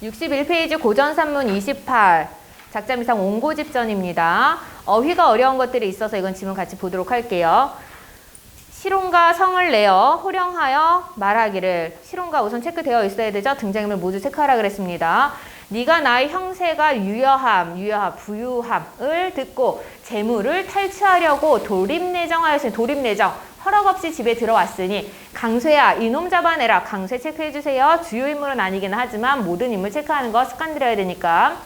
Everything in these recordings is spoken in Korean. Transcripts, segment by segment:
61페이지 고전산문 28. 작자미상 옹고집전입니다. 어휘가 어려운 것들이 있어서 이건 지문 같이 보도록 할게요. 실온과 성을 내어 호령하여 말하기를. 실온과 우선 체크되어 있어야 되죠. 등장인물 모두 체크하라 그랬습니다. 네가 나의 형세가 유여함, 부유함을 듣고 재물을 탈취하려고 돌입내정하였으니, 돌입내정, 허락 없이 집에 들어왔으니 강쇠야 이놈 잡아내라. 강쇠 체크해주세요. 주요 인물은 아니긴 하지만 모든 인물 체크하는 거 습관 들여야 되니까.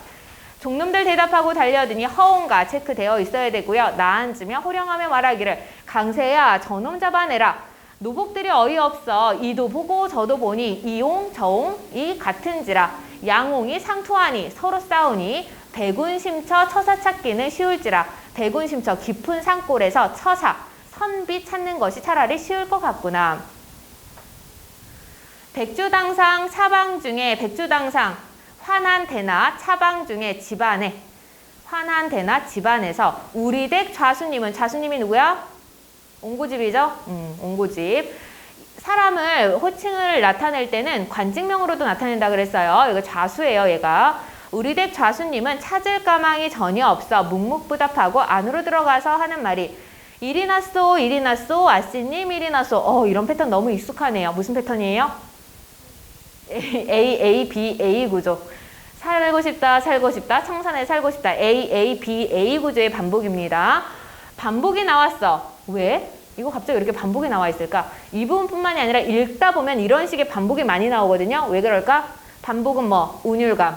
종놈들 대답하고 달려드니 허온가 체크되어 있어야 되고요. 나앉으며 호령하며 말하기를 강쇠야 저놈 잡아내라. 노복들이 어이없어 이도 보고 저도 보니 이옹 저옹이 같은지라. 양옹이 상투하니 서로 싸우니 대군심처 처사 찾기는 쉬울지라. 대군심처 깊은 산골에서 처사 선비 찾는 것이 차라리 쉬울 것 같구나. 백주당상 차방 중에 백주당상 환한대나 차방 중에 집안에 환한대나 집안에서 우리 댁 좌수님은 좌수님이 누구야? 옹고집이죠? 옹고집. 사람을 호칭을 나타낼 때는 관직명으로도 나타낸다 그랬어요. 이거 좌수예요, 얘가. 우리 댁 좌수님은 찾을 가망이 전혀 없어 묵묵부답하고 안으로 들어가서 하는 말이 일이 났소, 일이 났소, 아씨님 일이 났소. 이런 패턴 너무 익숙하네요. 무슨 패턴이에요? A, B, A 구조. 살고 싶다, 살고 싶다, 청산에 살고 싶다. A, B, A 구조의 반복입니다. 반복이 나왔어. 왜? 이거 갑자기 이렇게 반복이 나와 있을까? 이 부분뿐만이 아니라 읽다 보면 이런 식의 반복이 많이 나오거든요. 왜 그럴까? 반복은 뭐? 운율감.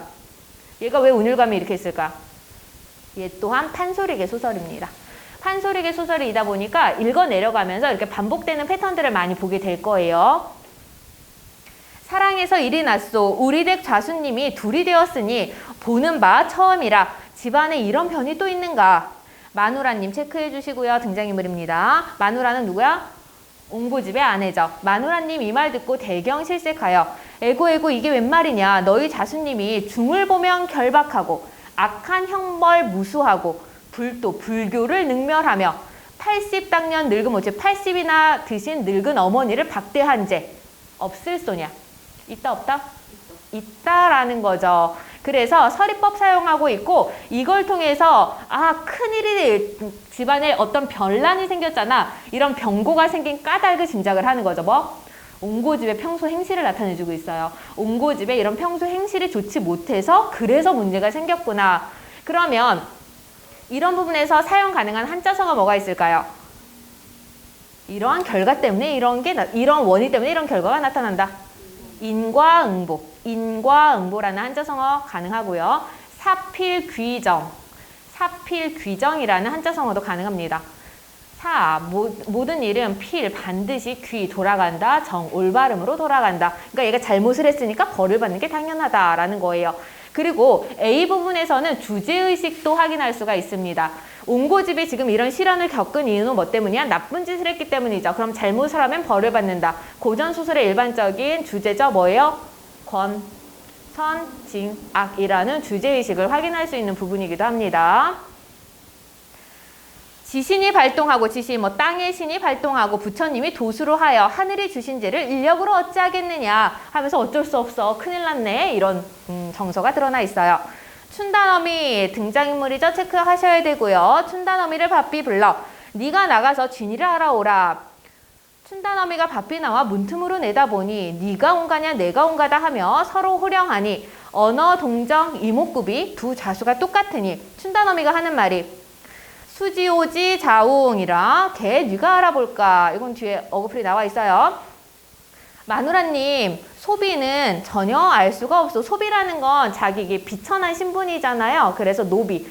얘가 왜 운율감이 이렇게 있을까? 얘 또한 판소리계 소설입니다. 판소리계 소설이다 보니까 읽어 내려가면서 이렇게 반복되는 패턴들을 많이 보게 될 거예요. 사랑에서 일이 났소. 우리 댁 좌수님이 둘이 되었으니 보는 바 처음이라. 집안에 이런 변이 또 있는가? 마누라님 체크해 주시고요. 등장인물입니다. 마누라는 누구야? 옹고집의 아내죠. 마누라님 이 말 듣고 대경실색하여 에고 이게 웬 말이냐. 너희 자수님이 중을 보면 결박하고 악한 형벌 무수하고 불교를 능멸하며 80당년 늙은 모치 80이나 드신 늙은 어머니를 박대한 죄 없을 소냐. 있다 없다? 있다라는 거죠. 그래서 서리법 사용하고 있고 이걸 통해서 큰일이 집안에 어떤 변란이 생겼잖아. 이런 병고가 생긴 까닭을 짐작을 하는 거죠. 뭐? 옹고집의 평소 행실을 나타내주고 있어요. 옹고집의 이런 평소 행실이 좋지 못해서 그래서 문제가 생겼구나. 그러면 이런 부분에서 사용 가능한 한자성어 뭐가 있을까요? 이러한 결과 때문에 이런 원인 때문에 이런 결과가 나타난다. 인과응보. 인과응보라는 한자성어 가능하고요. 사필귀정이라는 한자성어도 가능합니다. 모든 일은 필, 반드시 귀, 돌아간다, 정, 올바름으로 돌아간다. 그러니까 얘가 잘못을 했으니까 벌을 받는 게 당연하다라는 거예요. 그리고 A 부분에서는 주제의식도 확인할 수가 있습니다. 옹고집이 지금 이런 실현을 겪은 이유는 뭐 때문이야? 나쁜 짓을 했기 때문이죠. 그럼 잘못을 하면 벌을 받는다. 고전소설의 일반적인 주제죠. 뭐예요? 권, 선, 징, 악이라는 주제의식을 확인할 수 있는 부분이기도 합니다. 지신이 발동하고 땅의 신이 발동하고 부처님이 도수로 하여 하늘이 주신 죄를 인력으로 어찌하겠느냐 하면서 어쩔 수 없어 큰일 났네 이런 정서가 드러나 있어요. 춘다너미 등장인물이죠. 체크하셔야 되고요. 춘다너미를 바삐 불러 네가 나가서 진이를 알아오라. 춘다너미가 바삐 나와 문틈으로 내다보니 네가 온가냐 내가 온가다 하며 서로 호령하니 언어 동정 이목구비 두 자수가 똑같으니 춘다너미가 하는 말이 수지오지 자웅이라 걔 네가 알아볼까. 이건 뒤에 어그풀이 나와 있어요. 마누라님 소비는 전혀 알 수가 없어. 소비라는 건 자기 비천한 신분이잖아요. 그래서 노비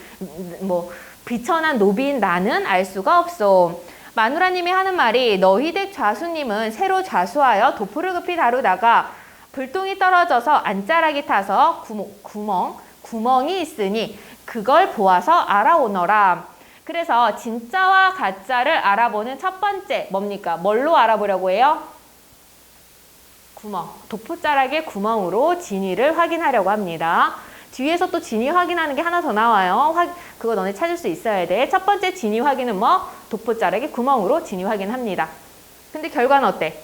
비천한 노비인 나는 알 수가 없어. 마누라님이 하는 말이 너희 댁 좌수님은 새로 좌수하여 도포를 급히 다루다가 불똥이 떨어져서 안자락이 타서 구멍이 있으니 그걸 보아서 알아오너라. 그래서 진짜와 가짜를 알아보는 첫 번째 뭡니까? 뭘로 알아보려고 해요? 구멍. 도포자락의 구멍으로 진위를 확인하려고 합니다. 뒤에서 또 진위 확인하는 게 하나 더 나와요. 그거 너네 찾을 수 있어야 돼. 첫 번째 진위 확인은 뭐? 도포자락의 구멍으로 진위 확인합니다. 근데 결과는 어때?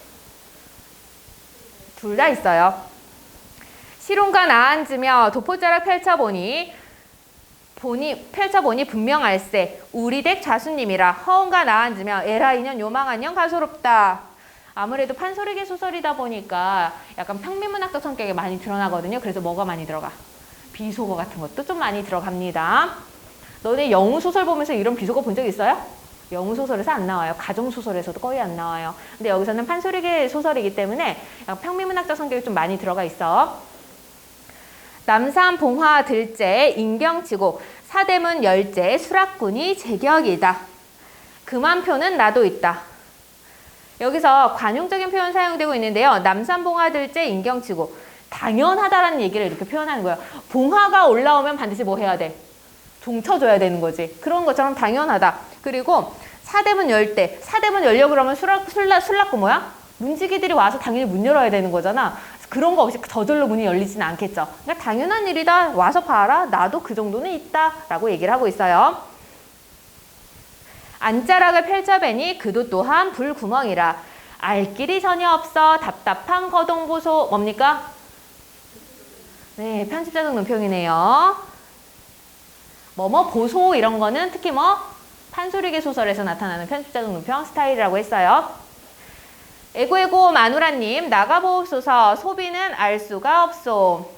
둘 다 있어요. 실온과 나앉으며 도포자를 펼쳐보니 분명할세 우리 댁 좌수님이라 허운과 나앉으며 에라 이년 요망한년 가소롭다. 아무래도 판소리계 소설이다 보니까 약간 평민문학적 성격이 많이 드러나거든요. 그래서 뭐가 많이 들어가? 비속어 같은 것도 좀 많이 들어갑니다. 너네 영웅소설 보면서 이런 비속어 본 적 있어요? 영웅소설에서 안 나와요. 가정소설에서도 거의 안 나와요. 근데 여기서는 판소리계 소설이기 때문에 약간 평민문학적 성격이 좀 많이 들어가 있어. 남산 봉화 들째 인경치고 사대문 열째 수락군이 제격이다. 금한표는 나도 있다. 여기서 관용적인 표현 사용되고 있는데요. 남산 봉화 들째 인경치고 당연하다라는 얘기를 이렇게 표현하는 거예요. 봉화가 올라오면 반드시 뭐 해야 돼? 종쳐줘야 되는 거지. 그런 것처럼 당연하다. 그리고 사대문 열 때, 사대문 열려 그러면 술락군 뭐야? 문지기들이 와서 당연히 문 열어야 되는 거잖아. 그런 거 없이 저절로 문이 열리지는 않겠죠. 그러니까 당연한 일이다. 와서 봐라. 나도 그 정도는 있다. 라고 얘기를 하고 있어요. 안자락을 펼쳐배니 그도 또한 불구멍이라. 알 길이 전혀 없어 답답한 거동보소. 뭡니까? 네, 편집자적 논평이네요. 뭐뭐 보소 이런 거는 특히 뭐 판소리계 소설에서 나타나는 편집자적 논평 스타일이라고 했어요. 에고에고 마누라님 나가보옵소서 소비는 알 수가 없소.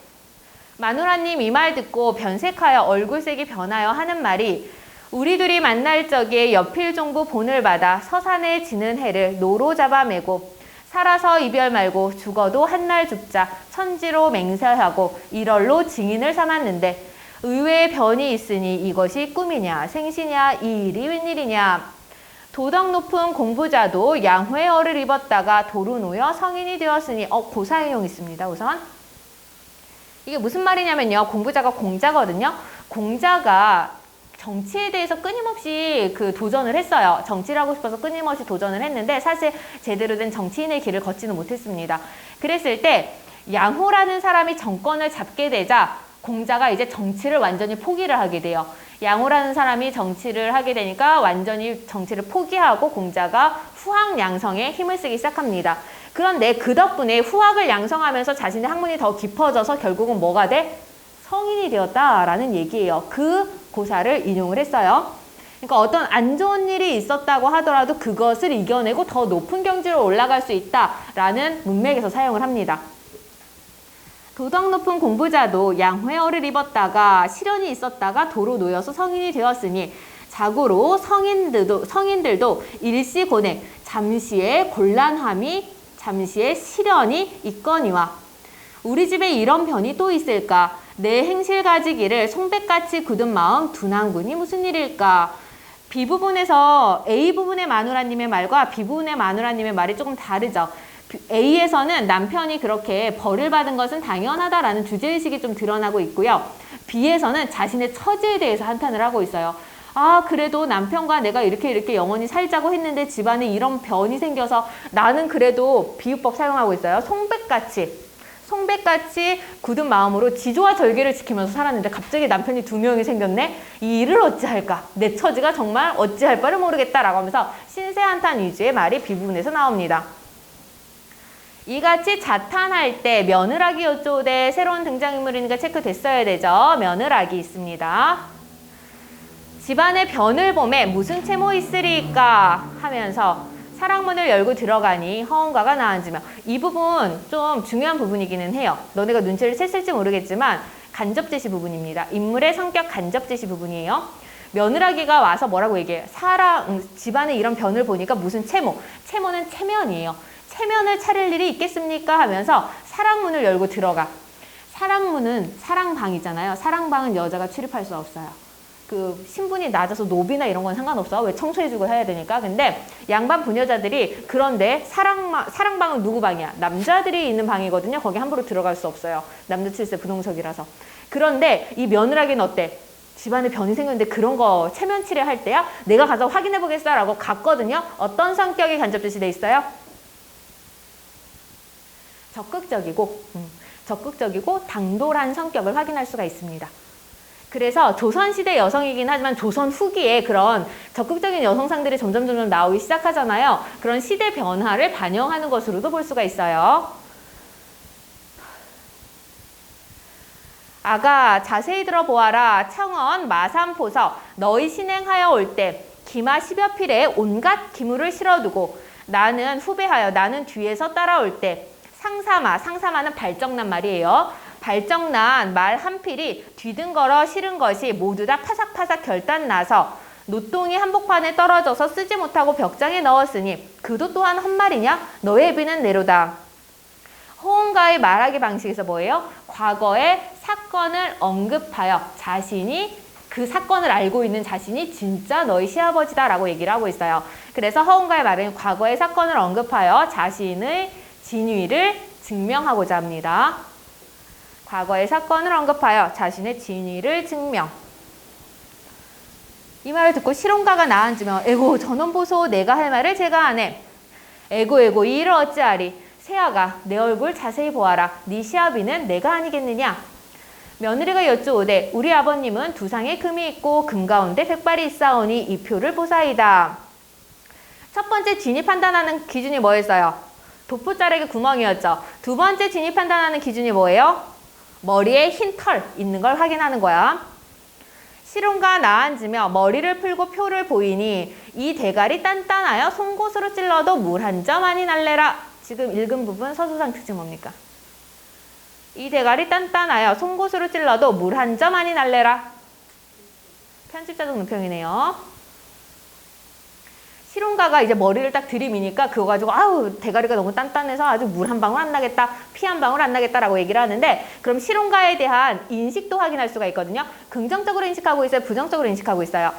마누라님 이 말 듣고 변색하여 얼굴색이 변하여 하는 말이 우리 둘이 만날 적에 여필종부 본을 받아 서산에 지는 해를 노로 잡아매고 살아서 이별 말고 죽어도 한날 죽자 천지로 맹세하고 일월로 증인을 삼았는데 의외의 변이 있으니 이것이 꿈이냐 생시냐 이 일이 웬일이냐. 도덕 높은 공부자도 양회어를 입었다가 도로 놓여 성인이 되었으니 고사행용 있습니다. 우선 이게 무슨 말이냐면요. 공부자가 공자거든요. 공자가 정치에 대해서 끊임없이 도전을 했어요. 정치를 하고 싶어서 끊임없이 도전을 했는데 사실 제대로 된 정치인의 길을 걷지는 못했습니다. 그랬을 때 양호라는 사람이 정권을 잡게 되자 공자가 이제 정치를 완전히 포기를 하게 돼요. 양호라는 사람이 정치를 하게 되니까 완전히 정치를 포기하고 공자가 후학 양성에 힘을 쓰기 시작합니다. 그런데 그 덕분에 후학을 양성하면서 자신의 학문이 더 깊어져서 결국은 뭐가 돼? 성인이 되었다라는 얘기예요. 그 고사를 인용을 했어요. 그러니까 어떤 안 좋은 일이 있었다고 하더라도 그것을 이겨내고 더 높은 경지로 올라갈 수 있다라는 문맥에서 사용을 합니다. 도덕 높은 공부자도 양회어를 입었다가 시련이 있었다가 도로 놓여서 성인이 되었으니 자고로 성인들도 일시고뇌 잠시의 곤란함이 잠시의 시련이 있거니와 우리 집에 이런 변이 또 있을까? 내 행실 가지기를 송백같이 굳은 마음 둔한군이 무슨 일일까? B부분에서 A부분의 마누라님의 말과 B부분의 마누라님의 말이 조금 다르죠. A에서는 남편이 그렇게 벌을 받은 것은 당연하다라는 주제의식이 좀 드러나고 있고요. B에서는 자신의 처지에 대해서 한탄을 하고 있어요. 아, 그래도 남편과 내가 이렇게 영원히 살자고 했는데 집안에 이런 변이 생겨서 나는 그래도 비유법 사용하고 있어요. 송백같이 굳은 마음으로 지조와 절개를 지키면서 살았는데 갑자기 남편이 2명이 생겼네? 이 일을 어찌할까? 내 처지가 정말 어찌할 바를 모르겠다라고 하면서 신세한탄 위주의 말이 B부분에서 나옵니다. 이같이 자탄할 때 며느라기 어쩌오대 새로운 등장인물이니까 체크됐어야 되죠. 며느라기 있습니다. 집안의 변을 보매 무슨 채모 있으리까 하면서 사랑문을 열고 들어가니 허언가가 나앉으며 이 부분 좀 중요한 부분이기는 해요. 너네가 눈치를 챘을지 모르겠지만 간접제시 부분입니다. 인물의 성격 간접제시 부분이에요. 며느라기가 와서 뭐라고 얘기해요? 집안에 이런 변을 보니까 무슨 채모? 채모는 체면이에요. 체면을 차릴 일이 있겠습니까? 하면서 사랑문을 열고 들어가. 사랑문은 사랑방이잖아요. 사랑방은 여자가 출입할 수 없어요. 신분이 낮아서 노비나 이런 건 상관없어. 왜 청소해주고 해야 되니까. 근데 양반 부녀자들이 그런데 사랑방은 누구 방이야? 남자들이 있는 방이거든요. 거기 함부로 들어갈 수 없어요. 남자 7세 부동석이라서. 그런데 이 며느라기는 어때? 집안에 변이 생겼는데 그런 거 체면 칠해할 때야? 내가 가서 확인해 보겠어 라고 갔거든요. 어떤 성격이 간접제시돼 있어요? 적극적이고 당돌한 성격을 확인할 수가 있습니다. 그래서 조선시대 여성이긴 하지만 조선 후기에 그런 적극적인 여성상들이 점점 나오기 시작하잖아요. 그런 시대 변화를 반영하는 것으로도 볼 수가 있어요. 아가 자세히 들어보아라. 청원 마산포서 너희 신행하여 올 때 기마 10여 필에 온갖 기물을 실어두고 나는 후배하여 나는 뒤에서 따라올 때 상사마는 발정난 말이에요. 발정난 말 한 필이 뒤등걸어 실은 것이 모두 다 파삭파삭 결단나서 노똥이 한복판에 떨어져서 쓰지 못하고 벽장에 넣었으니 그도 또한 헛말이냐? 너의 애비는 내로다. 호응가의 말하기 방식에서 뭐예요? 과거의 사건을 언급하여 자신이 그 사건을 알고 있는 자신이 진짜 너희 시아버지다라고 얘기를 하고 있어요. 그래서 허운가의 말은 과거의 사건을 언급하여 자신의 진위를 증명하고자 합니다. 과거의 사건을 언급하여 자신의 진위를 증명. 이 말을 듣고 실혼가가 나앉으며 에고 저놈 보소 내가 할 말을 제가 하네. 에고 이 일을 어찌하리. 세아가 내 얼굴 자세히 보아라. 네 시아비는 내가 아니겠느냐. 며느리가 여쭈오되 우리 아버님은 두상에 금이 있고 금 가운데 백발이 있사오니 이 표를 보사이다. 첫 번째 진위 판단하는 기준이 뭐였어요? 도포자락의 구멍이었죠. 두 번째 진위 판단하는 기준이 뭐예요? 머리에 흰 털 있는 걸 확인하는 거야. 실혼가 나앉으며 머리를 풀고 표를 보이니 이 대가리 단단하여 송곳으로 찔러도 물 한 점 아니 날래라. 지금 읽은 부분 서술상 특징 뭡니까? 이 대가리 단단하여 송곳으로 찔러도 물 한 점 아니 날래라. 편집자적 논평이네요. 실혼가가 이제 머리를 딱 들이미니까 그거 가지고 아우 대가리가 너무 단단해서 아주 물 한 방울 안 나겠다, 피 한 방울 안 나겠다라고 얘기를 하는데 그럼 실혼가에 대한 인식도 확인할 수가 있거든요. 긍정적으로 인식하고 있어요? 부정적으로 인식하고 있어요?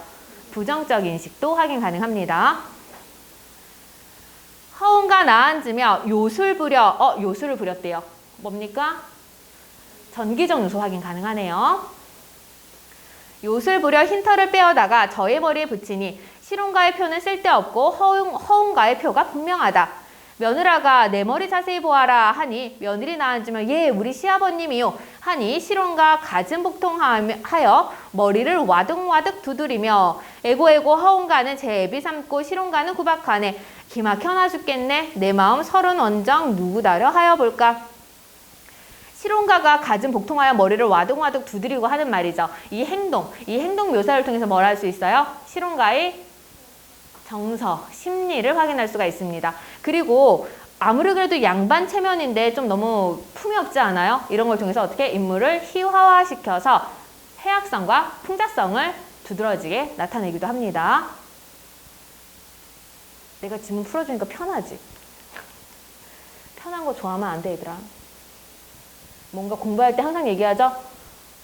부정적 인식도 확인 가능합니다. 허운가 나앉으며 요술 부려, 요술을 부렸대요. 뭡니까? 전기적 요소 확인 가능하네요. 요술 부려 흰털을 빼어다가 저의 머리에 붙이니 실혼가의 표는 쓸데없고 허운가의 표가 분명하다. 며느라가 내 머리 자세히 보아라 하니 며느리 나앉으며 예 우리 시아버님이요 하니 실혼가 가슴 복통하여 머리를 와득와득 두드리며 에고 허운가는 제 애비 삼고 실혼가는 구박하네. 기막혀나 죽겠네. 내 마음 서른 원정 누구다려 하여 볼까. 실혼가가 가슴 복통하여 머리를 와득와득 두드리고 하는 말이죠. 이 행동 묘사를 통해서 뭘 할 수 있어요? 실혼가의 정서, 심리를 확인할 수가 있습니다. 그리고 아무리 그래도 양반 체면인데 좀 너무 품이 없지 않아요? 이런 걸 통해서 어떻게 인물을 희화화시켜서 해학성과 풍자성을 두드러지게 나타내기도 합니다. 내가 지문 풀어주니까 편하지? 편한 거 좋아하면 안 돼, 얘들아. 뭔가 공부할 때 항상 얘기하죠?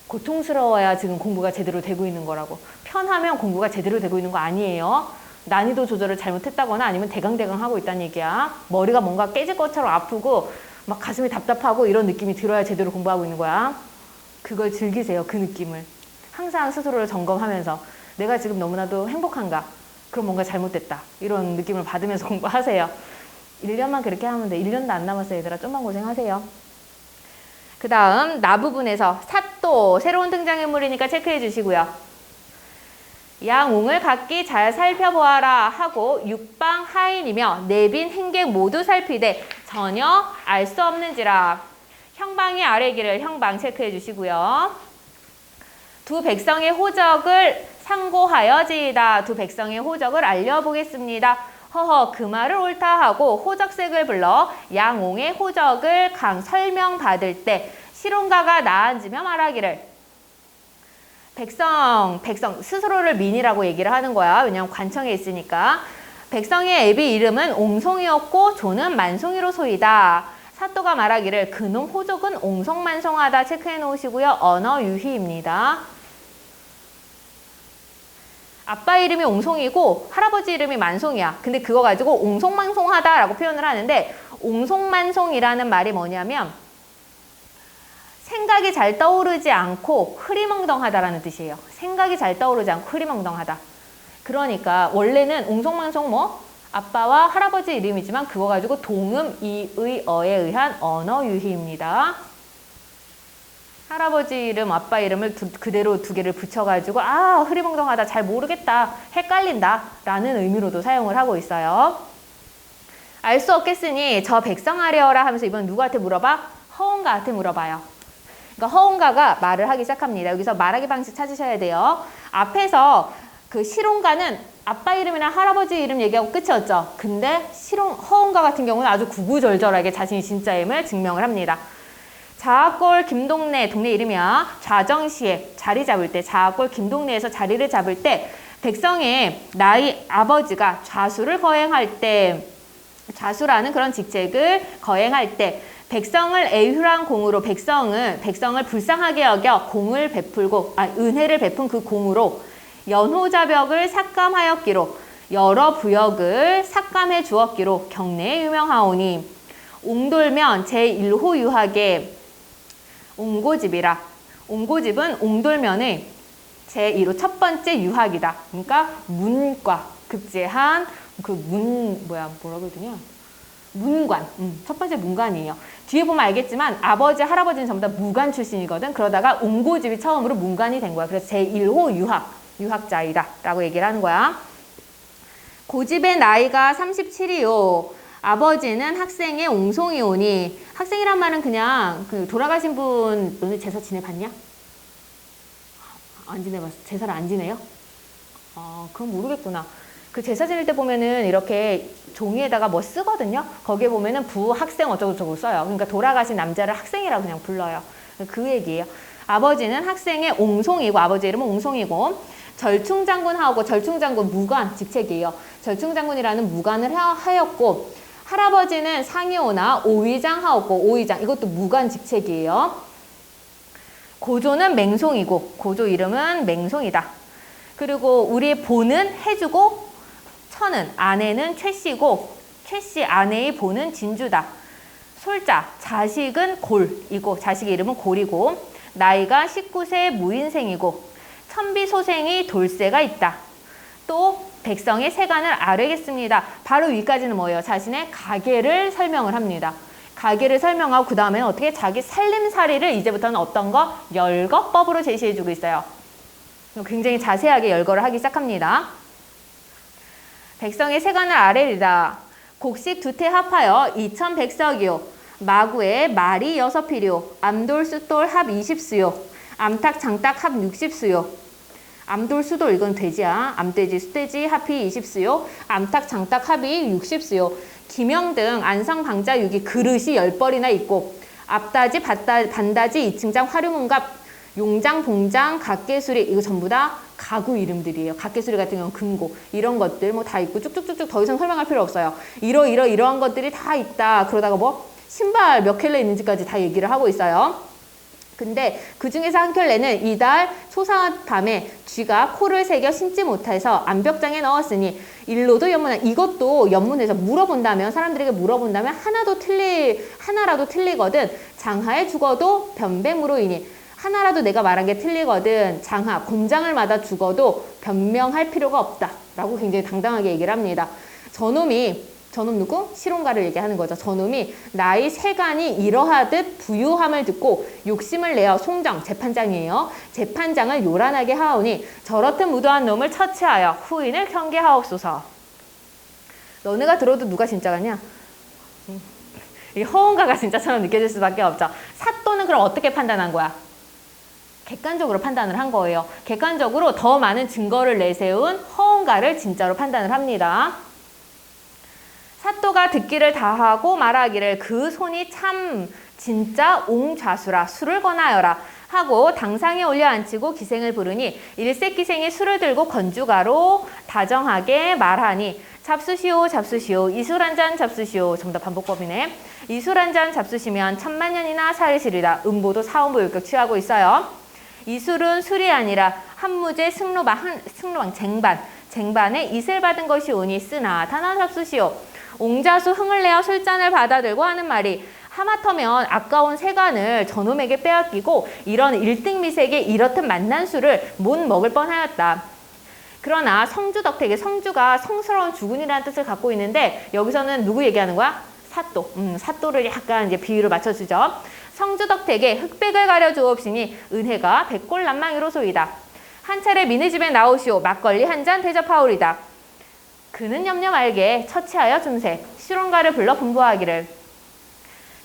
고통스러워야 지금 공부가 제대로 되고 있는 거라고. 편하면 공부가 제대로 되고 있는 거 아니에요. 난이도 조절을 잘못했다거나 아니면 대강대강 하고 있다는 얘기야. 머리가 뭔가 깨질 것처럼 아프고 막 가슴이 답답하고 이런 느낌이 들어야 제대로 공부하고 있는 거야. 그걸 즐기세요. 그 느낌을. 항상 스스로를 점검하면서 내가 지금 너무나도 행복한가? 그럼 뭔가 잘못됐다. 이런 느낌을 받으면서 공부하세요. 1년만 그렇게 하면 돼. 1년도 안 남았어요. 얘들아. 좀만 고생하세요. 그 다음 나 부분에서 사또 새로운 등장인물이니까 체크해 주시고요. 양옹을 각기 잘 살펴보아라 하고 육방 하인이며 내빈 행객 모두 살피되 전혀 알 수 없는지라. 형방이 아래기를 형방 체크해 주시고요. 두 백성의 호적을 상고하여지이다. 두 백성의 호적을 알려보겠습니다. 허허 그 말을 옳다 하고 호적색을 불러 양옹의 호적을 설명받을 때 실혼가가 나앉으며 말하기를 백성 스스로를 민이라고 얘기를 하는 거야. 왜냐면 관청에 있으니까. 백성의 애비 이름은 옹송이었고 조는 만송이로 소이다. 사또가 말하기를 그놈 호족은 옹송만송하다. 체크해 놓으시고요. 언어 유희입니다. 아빠 이름이 옹송이고 할아버지 이름이 만송이야. 근데 그거 가지고 옹송만송하다라고 표현을 하는데 옹송만송이라는 말이 뭐냐면 생각이 잘 떠오르지 않고 흐리멍덩하다라는 뜻이에요. 생각이 잘 떠오르지 않고 흐리멍덩하다. 그러니까 원래는 옹송만송 아빠와 할아버지 이름이지만 그거 가지고 동음, 이의, 어에 의한 언어 유희입니다. 할아버지 이름, 아빠 이름을 그대로 두 개를 붙여가지고 흐리멍덩하다, 잘 모르겠다, 헷갈린다 라는 의미로도 사용을 하고 있어요. 알 수 없겠으니 저 백성 아래어라 하면서 이번 누구한테 물어봐? 허운가한테 물어봐요. 그러니까 허온가가 말을 하기 시작합니다. 여기서 말하기 방식 찾으셔야 돼요. 앞에서 그 실온가는 아빠 이름이나 할아버지 이름 얘기하고 끝이었죠. 근데 허온가 같은 경우는 아주 구구절절하게 자신이 진짜임을 증명을 합니다. 자하골 김동래, 동네 이름이야. 좌정시에 자리 잡을 때, 자하골 김동래에서 자리를 잡을 때 백성의 나의 아버지가 좌수를 거행할 때, 좌수라는 그런 직책을 거행할 때 백성을 애휴한 공으로 백성을 불쌍하게 여겨 공을 베풀고 은혜를 베푼 그 공으로 연호자벽을 삭감하였기로 여러 부역을 삭감해 주었기로 경내에 유명하오니 옹돌면 제1호 유학의 옹고집이라. 옹고집은 옹돌면의 제1호 첫 번째 유학이다. 그러니까 문과 급제한 뭐라고 해야 문관. 첫 번째 문관이에요. 뒤에 보면 알겠지만 아버지, 할아버지는 전부 다 무관 출신이거든. 그러다가 옹고집이 처음으로 문관이 된 거야. 그래서 제1호 유학자이다 라고 얘기를 하는 거야. 고집의 나이가 37이요. 아버지는 학생의 옹송이오니. 학생이란 말은 그냥 그 돌아가신 분 너네 제사 지내봤냐? 안 지내봤어. 제사를 안 지내요? 그건 모르겠구나. 그 제사 지낼 때 보면은 이렇게 종이에다가 뭐 쓰거든요. 거기에 보면은 부학생 어쩌고저쩌고 써요. 그러니까 돌아가신 남자를 학생이라고 그냥 불러요. 그 얘기예요. 아버지는 학생의 옹송이고, 아버지 이름은 옹송이고, 절충장군하고, 절충장군 무관 직책이에요. 절충장군이라는 무관을 하였고, 할아버지는 상이오나 오위장하였고, 오위장 이것도 무관 직책이에요. 고조는 맹송이고, 고조 이름은 맹송이다. 그리고 우리 보는 해주고, 처는 아내는 최씨고, 최씨 아내의 보는 진주다. 솔자 자식은 골이고, 자식 이름은 골이고, 나이가 19세 무인생이고, 천비소생이 돌쇠가 있다. 또 백성의 세간을 아뢰겠습니다. 바로 위까지는 뭐예요? 자신의 가계를 설명을 합니다. 가계를 설명하고 그 다음에는 어떻게 자기 살림살이를 이제부터는 어떤 거? 열거법으로 제시해주고 있어요. 굉장히 자세하게 열거를 하기 시작합니다. 백성의 세간을 아뢰리다. 곡식 두태 합하여 2100석이요. 마구에 말이 6필요. 암돌 수돌 합 20수요. 암탉 장탉 합 60수요. 암돌 수돌 이건 돼지야. 암돼지 수돼지 합이 20수요. 암탉 장탉 합이 60수요. 기명등 안성 방자 유기 그릇이 10벌이나 있고, 앞다지 반다지 이층장 화류문갑 용장 봉장 각개수리 이거 전부 다 가구 이름들이에요. 각개수리 같은 경우는 금고 이런 것들 뭐 다 있고 쭉쭉쭉쭉 더 이상 설명할 필요 없어요. 이러한 것들이 다 있다. 그러다가 뭐 신발 몇 켤레 있는지까지 다 얘기를 하고 있어요. 근데 그 중에서 한 켤레는 이달 초사한 밤에 쥐가 코를 새겨 신지 못해서 암벽장에 넣었으니 일로도 연문한. 이것도 연문해서 물어본다면, 사람들에게 물어본다면 하나라도 틀리거든. 장하에 죽어도 변배무로이니. 하나라도 내가 말한 게 틀리거든. 장하, 곤장을 맞아 죽어도 변명할 필요가 없다 라고 굉장히 당당하게 얘기를 합니다. 저놈 누구? 실온가를 얘기하는 거죠. 저놈이 나의 세간이 이러하듯 부유함을 듣고 욕심을 내어 송정, 재판장이에요. 재판장을 요란하게 하오니 저렇듯 무도한 놈을 처치하여 후인을 경계하옵소서. 너네가 들어도 누가 진짜 같냐? 이 허온가가 진짜처럼 느껴질 수밖에 없죠. 사또는 그럼 어떻게 판단한 거야? 객관적으로 판단을 한 거예요. 객관적으로 더 많은 증거를 내세운 허온가를 진짜로 판단을 합니다. 사또가 듣기를 다하고 말하기를 그 손이 참 진짜 옹좌수라 술을 권하여라 하고 당상에 올려 앉히고 기생을 부르니 일색기생이 술을 들고 건주가로 다정하게 말하니 잡수시오 잡수시오 이술 한 잔 잡수시오. 전부 다 반복법이네. 이술 한 잔 잡수시면 천만년이나 살으시리라. 음보도 사음보 율격 취하고 있어요. 이술은 술이 아니라 한무제 승로방 쟁반에 이슬 받은 것이 오니 쓰나 다나 잡수시오. 옹자수 흥을 내어 술잔을 받아들고 하는 말이 하마터면 아까운 세간을 저놈에게 빼앗기고 이런 일등미색에 이렇듯 만난 술을 못 먹을 뻔하였다. 그러나 성주덕택에 성주가 성스러운 주군이라는 뜻을 갖고 있는데 여기서는 누구 얘기하는 거야? 사또. 사또를 약간 이제 비유를 맞춰주죠. 성주덕택에 흑백을 가려 주옵시니 은혜가 백골난망이로소이다. 한 차례 미네 집에 나오시오. 막걸리 한 잔 대접하오리다. 그는 염려 말게 처치하여 줌세. 실온가를 불러 분부하기를.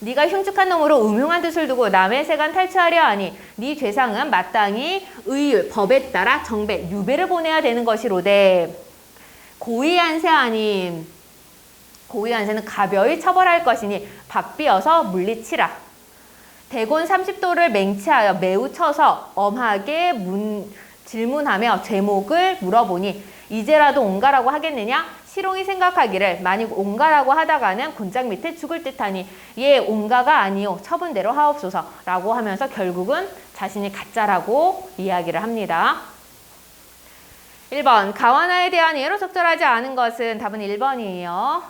네가 흉측한 놈으로 음흉한 뜻을 두고 남의 세간 탈취하려 하니 네 죄상은 마땅히 의율, 법에 따라 정배, 유배를 보내야 되는 것이로되 고의안세 아님 고의안세는 가벼이 처벌할 것이니 박비어서 물리치라. 대곤 30도를 맹치하여 매우 쳐서 엄하게 질문하며 제목을 물어보니 이제라도 온가라고 하겠느냐? 시롱이 생각하기를 만일 온가라고 하다가는 곤장 밑에 죽을 듯하니 예 온가가 아니요 처분대로 하옵소서 라고 하면서 결국은 자신이 가짜라고 이야기를 합니다. 1번 가와나에 대한 예로 적절하지 않은 것은 답은 1번이에요.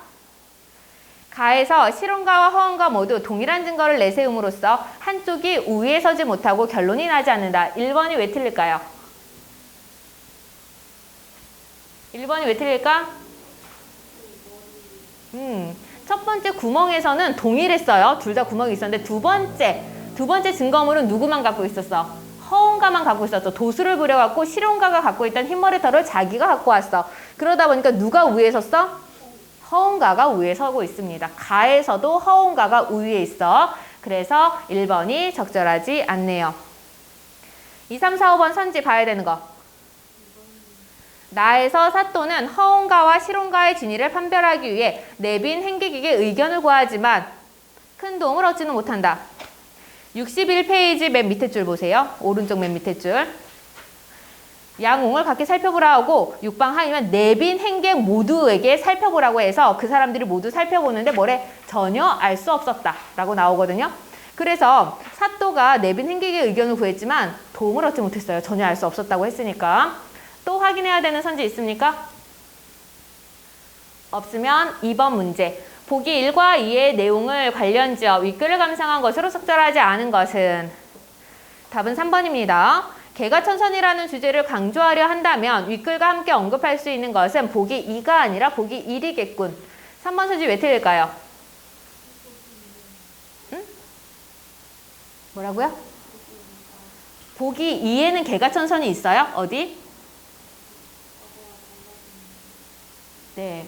가에서 실온가와 허온가 모두 동일한 증거를 내세움으로써 한쪽이 우위에 서지 못하고 결론이 나지 않는다. 1번이 왜 틀릴까요? 1번이 왜 틀릴까? 첫 번째 구멍에서는 동일했어요. 둘 다 구멍이 있었는데 두 번째 증거물은 누구만 갖고 있었어? 허온가만 갖고 있었어. 도수를 부려갖고 실온가가 갖고 있던 흰머리털을 자기가 갖고 왔어. 그러다 보니까 누가 우위에 섰어? 허온가가 우위에 서고 있습니다. 가에서도 허온가가 우위에 있어. 그래서 1번이 적절하지 않네요. 2, 3, 4, 5번 선지 봐야 되는 거. 나에서 사또는 허온가와 실온가의 진위를 판별하기 위해 내빈 행객에게 의견을 구하지만 큰 도움을 얻지는 못한다. 61페이지 맨 밑에 줄 보세요. 오른쪽 맨 밑에 줄. 양옹을 각기 살펴보라 하고 6방 하이면 내빈 행객 모두에게 살펴보라고 해서 그 사람들이 모두 살펴보는데 뭐래? 전혀 알 수 없었다 라고 나오거든요. 그래서 사또가 내빈 행객의 의견을 구했지만 도움을 얻지 못했어요. 전혀 알 수 없었다고 했으니까. 또 확인해야 되는 선지 있습니까? 없으면 2번 문제. 보기 1과 2의 내용을 관련지어 윗글을 감상한 것으로 적절하지 않은 것은 답은 3번입니다. 개가천선이라는 주제를 강조하려 한다면 윗글과 함께 언급할 수 있는 것은 보기 2가 아니라 보기 1이겠군. 3번 선지 왜 틀릴까요? 응? 뭐라고요? 보기 2에는 개가천선이 있어요? 어디? 네.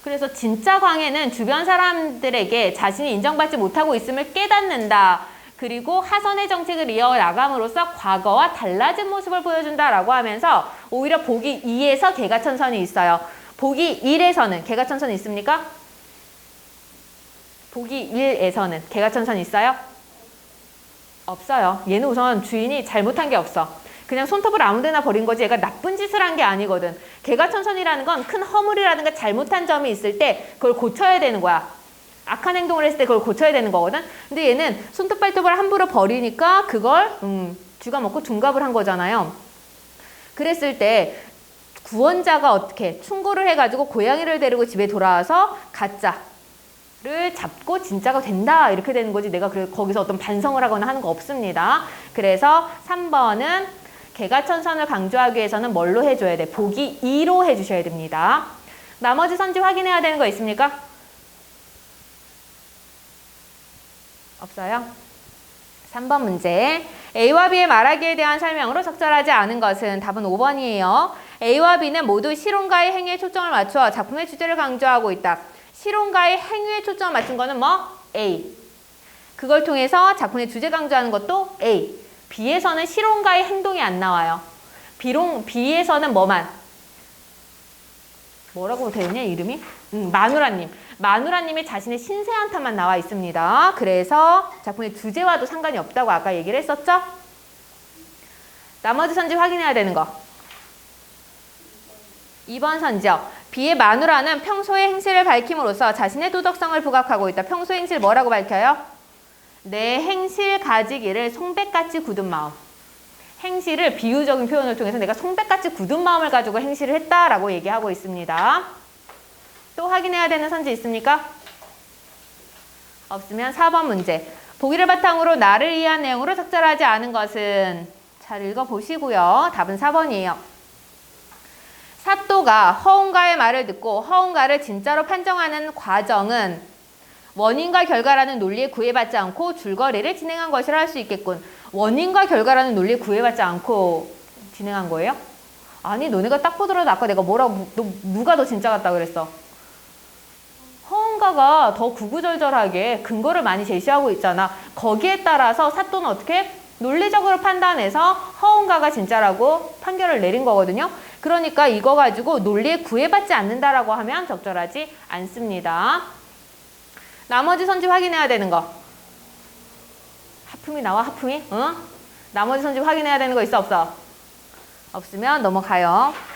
그래서 진짜 광해는 주변 사람들에게 자신이 인정받지 못하고 있음을 깨닫는다. 그리고 하선의 정책을 이어나감으로써 과거와 달라진 모습을 보여준다라고 하면서 오히려 보기 2에서 개가천선이 있어요. 보기 1에서는 개가천선이 있습니까? 보기 1에서는 개가천선이 있어요? 없어요. 얘는 우선 주인이 잘못한 게 없어. 그냥 손톱을 아무데나 버린 거지 얘가 나쁜 짓을 한 게 아니거든. 개가천선이라는 건 큰 허물이라든가 잘못한 점이 있을 때 그걸 고쳐야 되는 거야. 악한 행동을 했을 때 그걸 고쳐야 되는 거거든. 근데 얘는 손톱 발톱을 함부로 버리니까 그걸 쥐가 먹고 둔갑을 한 거잖아요. 그랬을 때 구원자가 어떻게 충고를 해가지고 고양이를 데리고 집에 돌아와서 가짜를 잡고 진짜가 된다 이렇게 되는 거지. 내가 거기서 어떤 반성을 하거나 하는 거 없습니다. 그래서 3번은 개가천선을 강조하기 위해서는 뭘로 해줘야 돼? 보기 2로 해주셔야 됩니다. 나머지 선지 확인해야 되는 거 있습니까? 없어요? 3번 문제. A와 B의 말하기에 대한 설명으로 적절하지 않은 것은 답은 5번이에요. A와 B는 모두 실온가의 행위에 초점을 맞추어 작품의 주제를 강조하고 있다. 실온가의 행위에 초점을 맞춘 거는 뭐? A. 그걸 통해서 작품의 주제 강조하는 것도 A. B에서는 실온가의 행동이 안 나와요. B에서는 뭐만? 뭐라고 되었냐 이름이? 마누라님. 마누라님이 자신의 신세 한탄만 나와 있습니다. 그래서 작품의 주제와도 상관이 없다고 아까 얘기를 했었죠? 나머지 선지 확인해야 되는 거. 2번 선지요. B의 마누라는 평소의 행실을 밝힘으로써 자신의 도덕성을 부각하고 있다. 평소의 행실 뭐라고 밝혀요? 내 행실 가지기를 송백같이 굳은 마음. 행실을 비유적인 표현을 통해서 내가 송백같이 굳은 마음을 가지고 행실을 했다라고 얘기하고 있습니다. 또 확인해야 되는 선지 있습니까? 없으면 4번 문제. 보기를 바탕으로 나를 이해한 내용으로 적절하지 않은 것은 잘 읽어보시고요. 답은 4번이에요. 사또가 허온가의 말을 듣고 허온가를 진짜로 판정하는 과정은 원인과 결과라는 논리에 구애받지 않고 줄거리를 진행한 것이라 할 수 있겠군. 원인과 결과라는 논리에 구애받지 않고 진행한 거예요? 아니 너네가 딱 보더라도 아까 내가 뭐라고 누가 더 진짜 같다 그랬어? 허언가가 더 구구절절하게 근거를 많이 제시하고 있잖아. 거기에 따라서 사또는 어떻게? 논리적으로 판단해서 허언가가 진짜라고 판결을 내린 거거든요. 그러니까 이거 가지고 논리에 구애받지 않는다라고 하면 적절하지 않습니다. 나머지 선지 확인해야 되는 거. 하품이 나와, 하품이? 응? 나머지 선지 확인해야 되는 거 있어, 없어? 없으면 넘어가요.